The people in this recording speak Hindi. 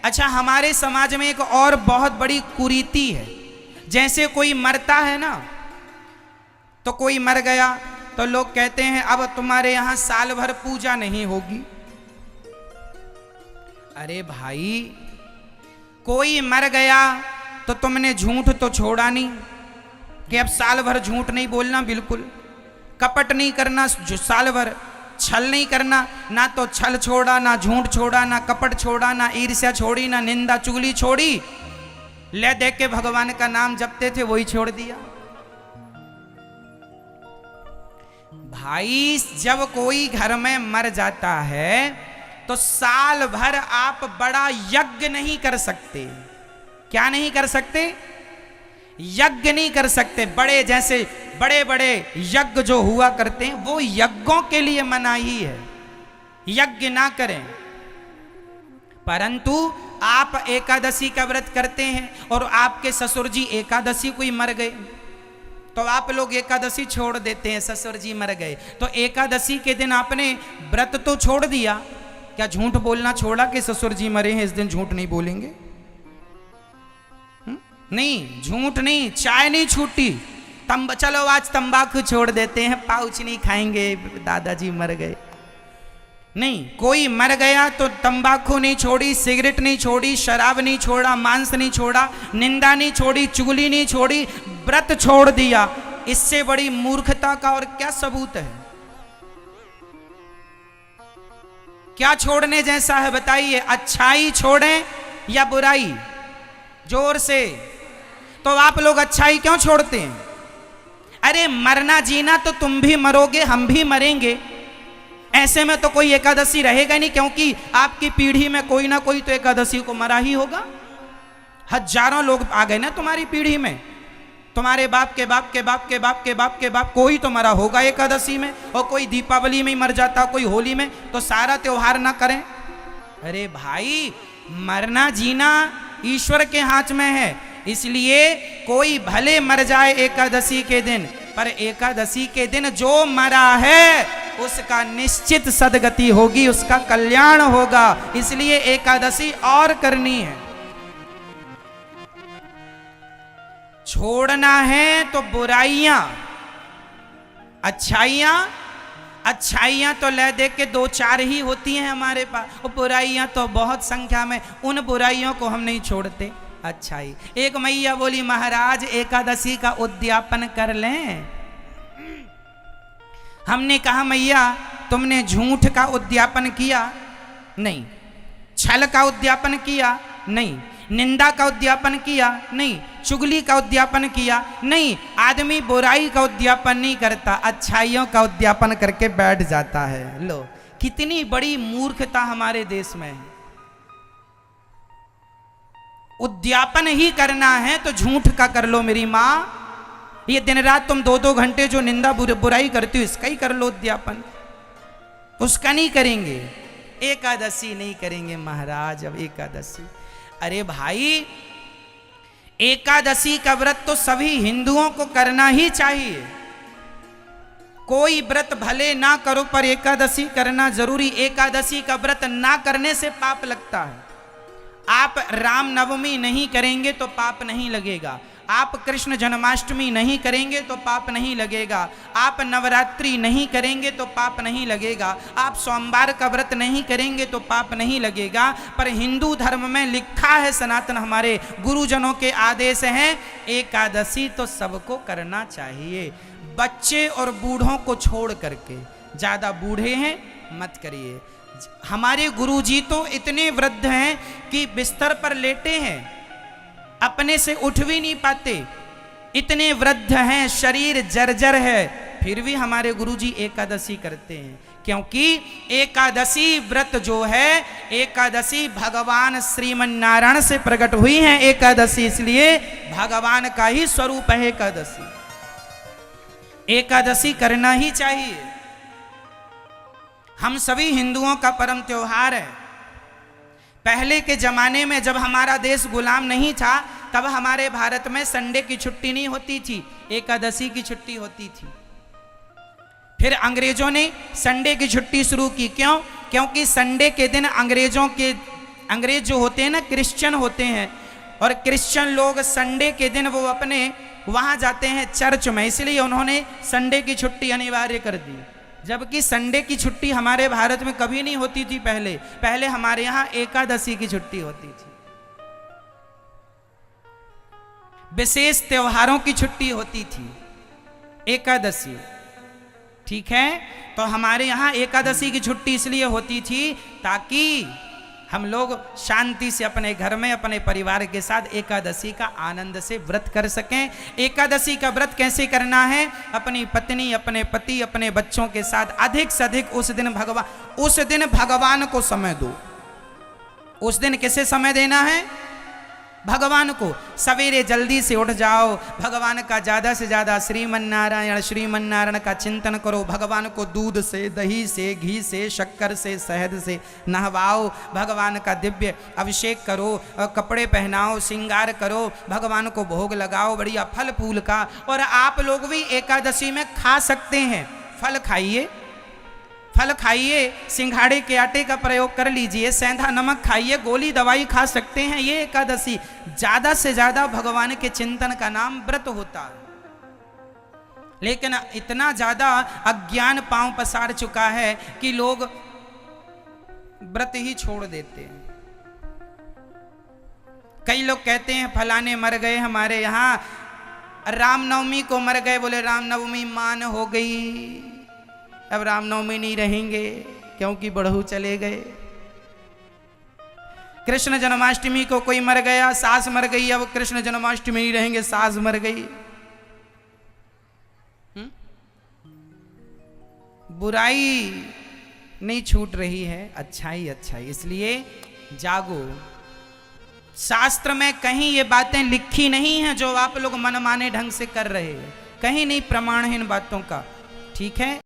अच्छा, हमारे समाज में एक और बहुत बड़ी कुरीति है। जैसे कोई मरता है ना, तो कोई मर गया तो लोग कहते हैं अब तुम्हारे यहां साल भर पूजा नहीं होगी। अरे भाई, कोई मर गया तो तुमने झूठ तो छोड़ा नहीं कि अब साल भर झूठ नहीं बोलना, बिल्कुल कपट नहीं करना, जो साल भर छल नहीं करना। ना तो छल छोड़ा, ना झूठ छोड़ा, ना कपट छोड़ा, ना ईर्ष्या छोड़ी, ना निंदा चुगली छोड़ी। ले दे के भगवान का नाम जपते थे वही छोड़ दिया। भाई, जब कोई घर में मर जाता है तो साल भर आप बड़ा यज्ञ नहीं कर सकते। क्या नहीं कर सकते? यज्ञ नहीं कर सकते। बड़े जैसे बड़े बड़े यज्ञ जो हुआ करते हैं वो यज्ञों के लिए मनाही है, यज्ञ ना करें। परंतु आप एकादशी का व्रत करते हैं और आपके ससुर जी एकादशी को ही मर गए तो आप लोग एकादशी छोड़ देते हैं। ससुर जी मर गए तो एकादशी के दिन आपने व्रत तो छोड़ दिया, क्या झूठ बोलना छोड़ा कि ससुर जी मरे हैं इस दिन झूठ नहीं बोलेंगे? नहीं, झूठ नहीं, चाय नहीं छूटी, चलो आज तंबाकू छोड़ देते हैं, पाउच नहीं खाएंगे, दादाजी मर गए। नहीं, कोई मर गया तो तंबाकू नहीं छोड़ी, सिगरेट नहीं छोड़ी, शराब नहीं छोड़ा, मांस नहीं छोड़ा, निंदा नहीं छोड़ी, चुगली नहीं छोड़ी, व्रत छोड़ दिया। इससे बड़ी मूर्खता का और क्या सबूत है? क्या छोड़ने जैसा है बताइए? अच्छाई छोड़ें या बुराई? जोर से। तो आप लोग अच्छाई क्यों छोड़ते हैं? अरे मरना जीना तो तुम भी मरोगे, हम भी मरेंगे। ऐसे में तो कोई एकादशी रहेगा नहीं, क्योंकि आपकी पीढ़ी में कोई ना कोई तो एकादशी को मरा ही होगा। हजारों लोग आ गए ना तुम्हारी पीढ़ी में, तुम्हारे बाप के बाप के बाप के बाप के बाप के बाप कोई तो मरा होगा एकादशी में, और कोई दीपावली में मर जाता, कोई होली में, तो सारा त्योहार ना करें। अरे भाई, मरना जीना ईश्वर के हाथ में है, इसलिए कोई भले मर जाए एकादशी के दिन, पर एकादशी के दिन जो मरा है उसका निश्चित सदगति होगी, उसका कल्याण होगा। इसलिए एकादशी और करनी है। छोड़ना है तो बुराइयां, अच्छाइयां तो ले दे के दो चार ही होती हैं हमारे पास, और बुराइयां तो बहुत संख्या में। उन बुराइयों को हम नहीं छोड़ते। अच्छाई, एक मैया बोली महाराज एकादशी का उद्यापन कर लें। हमने कहा मैया तुमने झूठ का उद्यापन किया? नहीं। छल का उद्यापन किया? नहीं। निंदा का उद्यापन किया? नहीं। चुगली का उद्यापन किया? नहीं। आदमी बुराई का उद्यापन नहीं करता, अच्छाइयों का उद्यापन करके बैठ जाता है। लो, कितनी बड़ी मूर्खता हमारे देश में है। उद्यापन ही करना है तो झूठ का कर लो मेरी माँ। ये दिन रात तुम 2-2 घंटे जो निंदा बुराई करती हो इसका ही कर लो उद्यापन, उसका नहीं करेंगे। एकादशी नहीं करेंगे महाराज, अब एकादशी। अरे भाई, एकादशी का व्रत तो सभी हिंदुओं को करना ही चाहिए। कोई व्रत भले ना करो पर एकादशी करना जरूरी। एकादशी का व्रत ना करने से पाप लगता है। आप रामनवमी नहीं करेंगे तो पाप नहीं लगेगा, आप कृष्ण जन्माष्टमी नहीं करेंगे तो पाप नहीं लगेगा, आप नवरात्रि नहीं करेंगे तो पाप नहीं लगेगा, आप सोमवार का व्रत नहीं करेंगे तो पाप नहीं लगेगा। पर हिंदू धर्म में लिखा है, सनातन हमारे गुरुजनों के आदेश हैं, एकादशी तो सबको करना चाहिए, बच्चे और बूढ़ों को छोड़ करके। ज़्यादा बूढ़े हैं मत करिए। हमारे गुरुजी तो इतने वृद्ध हैं कि बिस्तर पर लेटे हैं, अपने से उठ भी नहीं पाते, इतने वृद्ध हैं, शरीर जर्जर है, फिर भी हमारे गुरुजी एकादशी करते हैं। क्योंकि एकादशी व्रत जो है, एकादशी भगवान श्रीमन नारायण से प्रकट हुई है एकादशी, इसलिए भगवान का ही स्वरूप है एकादशी। एकादशी करना ही चाहिए। हम सभी हिंदुओं का परम त्योहार है। पहले के जमाने में जब हमारा देश गुलाम नहीं था तब हमारे भारत में संडे की छुट्टी नहीं होती थी, एकादशी की छुट्टी होती थी। फिर अंग्रेजों ने संडे की छुट्टी शुरू की। क्यों? क्योंकि संडे के दिन अंग्रेजों के अंग्रेज जो होते हैं ना, क्रिश्चियन होते हैं, और क्रिश्चियन लोग संडे के दिन वो अपने वहां जाते हैं चर्च में, इसलिए उन्होंने संडे की छुट्टी अनिवार्य कर दी। जबकि संडे की छुट्टी हमारे भारत में कभी नहीं होती थी। पहले हमारे यहाँ एकादशी की छुट्टी होती थी, विशेष त्योहारों की छुट्टी होती थी, एकादशी। ठीक है, तो हमारे यहाँ एकादशी की छुट्टी इसलिए होती थी ताकि हम लोग शांति से अपने घर में अपने परिवार के साथ एकादशी का आनंद से व्रत कर सकें। एकादशी का व्रत कैसे करना है? अपनी पत्नी, अपने पति, अपने बच्चों के साथ अधिक से अधिक उस दिन भगवान को समय दो। उस दिन किसे समय देना है? भगवान को। सवेरे जल्दी से उठ जाओ, भगवान का ज़्यादा से ज़्यादा श्रीमन्नारायण का चिंतन करो। भगवान को दूध से, दही से, घी से, शक्कर से, शहद से नहवाओ। भगवान का दिव्य अभिषेक करो, कपड़े पहनाओ, श्रृंगार करो, भगवान को भोग लगाओ बढ़िया फल फूल का। और आप लोग भी एकादशी में खा सकते हैं, फल खाइए, फल खाइए, सिंघाड़े के आटे का प्रयोग कर लीजिए, सेंधा नमक खाइए, गोली दवाई खा सकते हैं। ये एकादशी ज्यादा से ज्यादा भगवान के चिंतन का नाम व्रत होता है। लेकिन इतना ज्यादा अज्ञान पांव पसार चुका है कि लोग व्रत ही छोड़ देते हैं। कई लोग कहते हैं फलाने मर गए हमारे यहाँ, रामनवमी को मर गए, बोले रामनवमी मान हो गई, अब रामनवमी नहीं रहेंगे क्योंकि बड़हू चले गए। कृष्ण जन्माष्टमी को कोई मर गया, सास मर गई, अब कृष्ण जन्माष्टमी नहीं रहेंगे, सास मर गई। बुराई नहीं छूट रही है, अच्छाई अच्छाई। इसलिए जागो। शास्त्र में कहीं ये बातें लिखी नहीं हैं जो आप लोग मनमाने ढंग से कर रहे हैं, कहीं नहीं प्रमाण है इन बातों का। ठीक है।